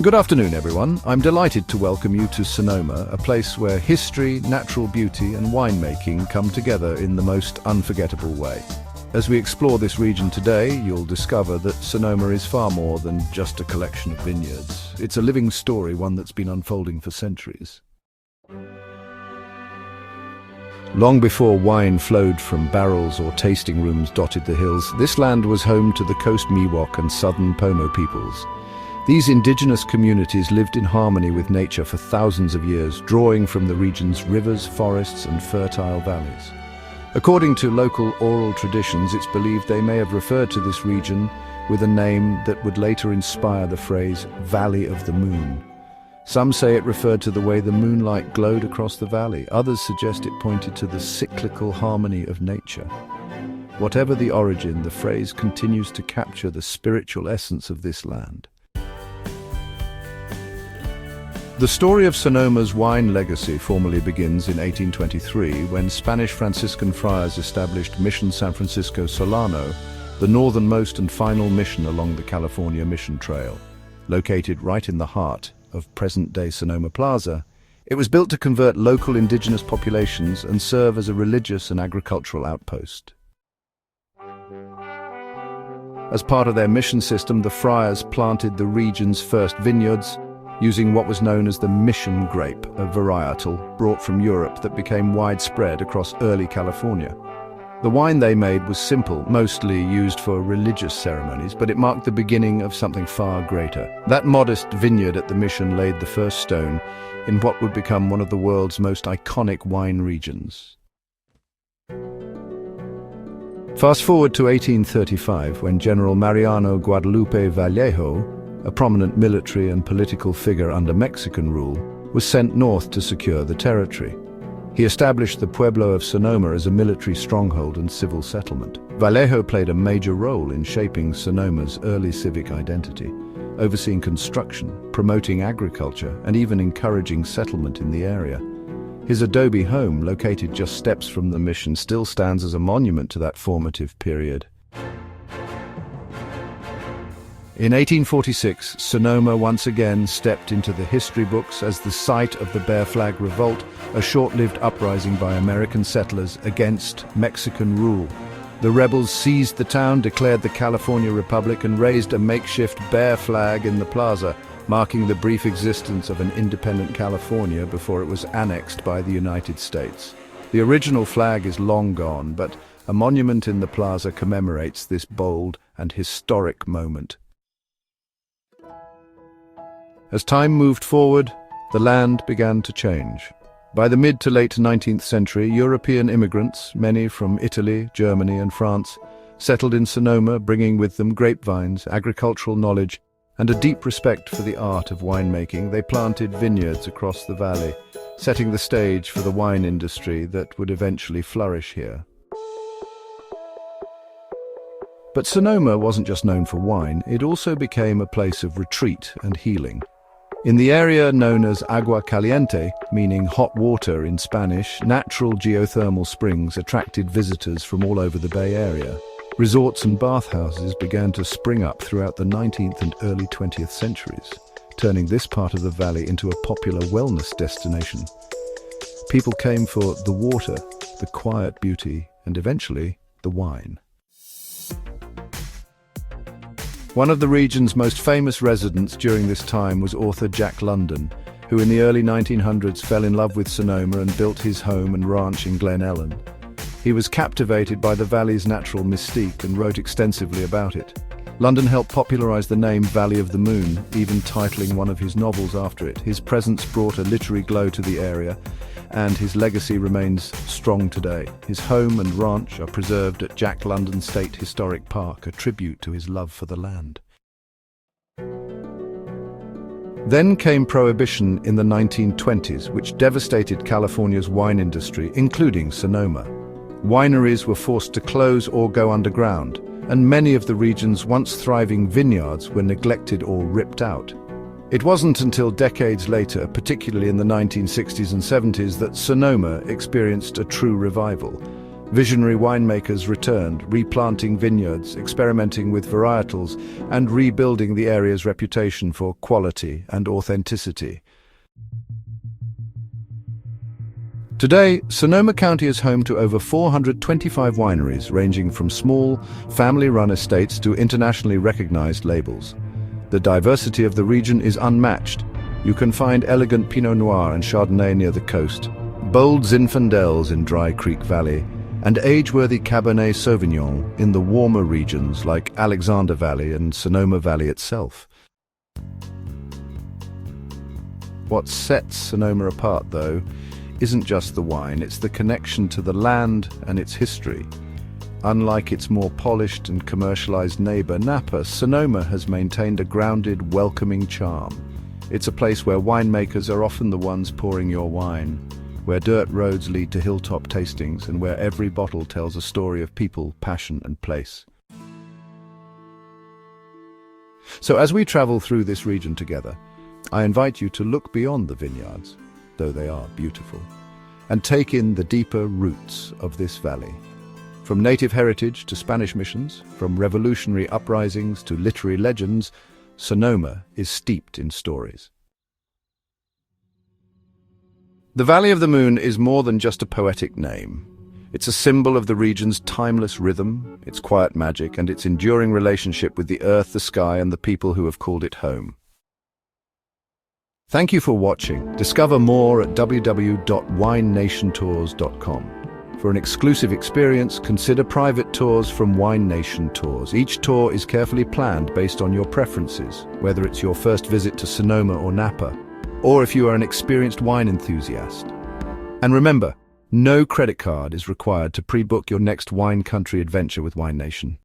Good afternoon, everyone. I'm delighted to welcome you to Sonoma, a place where history, natural beauty, and winemaking come together in the most unforgettable way. As we explore this region today, you'll discover that Sonoma is far more than just a collection of vineyards. It's a living story, one that's been unfolding for centuries. Long before wine flowed from barrels or tasting rooms dotted the hills, this land was home to the Coast Miwok and Southern Pomo peoples. These indigenous communities lived in harmony with nature for thousands of years, drawing from the region's rivers, forests, and fertile valleys. According to local oral traditions, it's believed they may have referred to this region with a name that would later inspire the phrase Valley of the Moon. Some say it referred to the way the moonlight glowed across the valley. Others suggest it pointed to the cyclical harmony of nature. Whatever the origin, the phrase continues to capture the spiritual essence of this land. The story of Sonoma's wine legacy formally begins in 1823 when Spanish Franciscan friars established Mission San Francisco Solano, the northernmost and final mission along the California Mission Trail. Located right in the heart of present-day Sonoma Plaza, it was built to convert local indigenous populations and serve as a religious and agricultural outpost. As part of their mission system, the friars planted the region's first vineyards, using what was known as the mission grape, a varietal brought from Europe that became widespread across early California. The wine they made was simple, mostly used for religious ceremonies, but it marked the beginning of something far greater. That modest vineyard at the mission laid the first stone in what would become one of the world's most iconic wine regions. Fast forward to 1835, when General Mariano Guadalupe Vallejo, a prominent military and political figure under Mexican rule, was sent north to secure the territory. He established the Pueblo of Sonoma as a military stronghold and civil settlement. Vallejo played a major role in shaping Sonoma's early civic identity, overseeing construction, promoting agriculture, and even encouraging settlement in the area. His adobe home, located just steps from the mission, still stands as a monument to that formative period. In 1846, Sonoma once again stepped into the history books as the site of the Bear Flag Revolt, a short-lived uprising by American settlers against Mexican rule. The rebels seized the town, declared the California Republic, and raised a makeshift bear flag in the plaza, marking the brief existence of an independent California before it was annexed by the United States. The original flag is long gone, but a monument in the plaza commemorates this bold and historic moment. As time moved forward, the land began to change. By the mid to late 19th century, European immigrants, many from Italy, Germany, and France, settled in Sonoma, bringing with them grapevines, agricultural knowledge, and a deep respect for the art of winemaking. They planted vineyards across the valley, setting the stage for the wine industry that would eventually flourish here. But Sonoma wasn't just known for wine, it also became a place of retreat and healing. In the area known as Agua Caliente, meaning hot water in Spanish, natural geothermal springs attracted visitors from all over the Bay Area. Resorts and bathhouses began to spring up throughout the 19th and early 20th centuries, turning this part of the valley into a popular wellness destination. People came for the water, the quiet beauty, and eventually the wine. One of the region's most famous residents during this time was author Jack London, who in the early 1900s fell in love with Sonoma and built his home and ranch in Glen Ellen. He was captivated by the valley's natural mystique and wrote extensively about it. London helped popularize the name Valley of the Moon, even titling one of his novels after it. His presence brought a literary glow to the area, and his legacy remains strong today. His home and ranch are preserved at Jack London State Historic Park, a tribute to his love for the land. Then came Prohibition in the 1920s, which devastated California's wine industry, including Sonoma. Wineries were forced to close or go underground, and many of the region's once thriving vineyards were neglected or ripped out. It wasn't until decades later, particularly in the 1960s and 70s, that Sonoma experienced a true revival. Visionary winemakers returned, replanting vineyards, experimenting with varietals, and rebuilding the area's reputation for quality and authenticity. Today, Sonoma County is home to over 425 wineries, ranging from small, family-run estates to internationally recognized labels. The diversity of the region is unmatched. You can find elegant Pinot Noir and Chardonnay near the coast, bold Zinfandels in Dry Creek Valley, and age-worthy Cabernet Sauvignon in the warmer regions like Alexander Valley and Sonoma Valley itself. What sets Sonoma apart, though, isn't just the wine, it's the connection to the land and its history. Unlike its more polished and commercialized neighbor, Napa, Sonoma has maintained a grounded, welcoming charm. It's a place where winemakers are often the ones pouring your wine, where dirt roads lead to hilltop tastings, and where every bottle tells a story of people, passion, and place. So as we travel through this region together, I invite you to look beyond the vineyards, though they are beautiful, and take in the deeper roots of this valley. From native heritage to Spanish missions, from revolutionary uprisings to literary legends, Sonoma is steeped in stories. The Valley of the Moon is more than just a poetic name. It's a symbol of the region's timeless rhythm, its quiet magic, and its enduring relationship with the earth, the sky, and the people who have called it home. Thank you for watching. Discover more at www.winenationtours.com. For an exclusive experience, consider private tours from Wine Nation Tours. Each tour is carefully planned based on your preferences, whether it's your first visit to Sonoma or Napa, or if you are an experienced wine enthusiast. And remember, no credit card is required to pre-book your next wine country adventure with Wine Nation.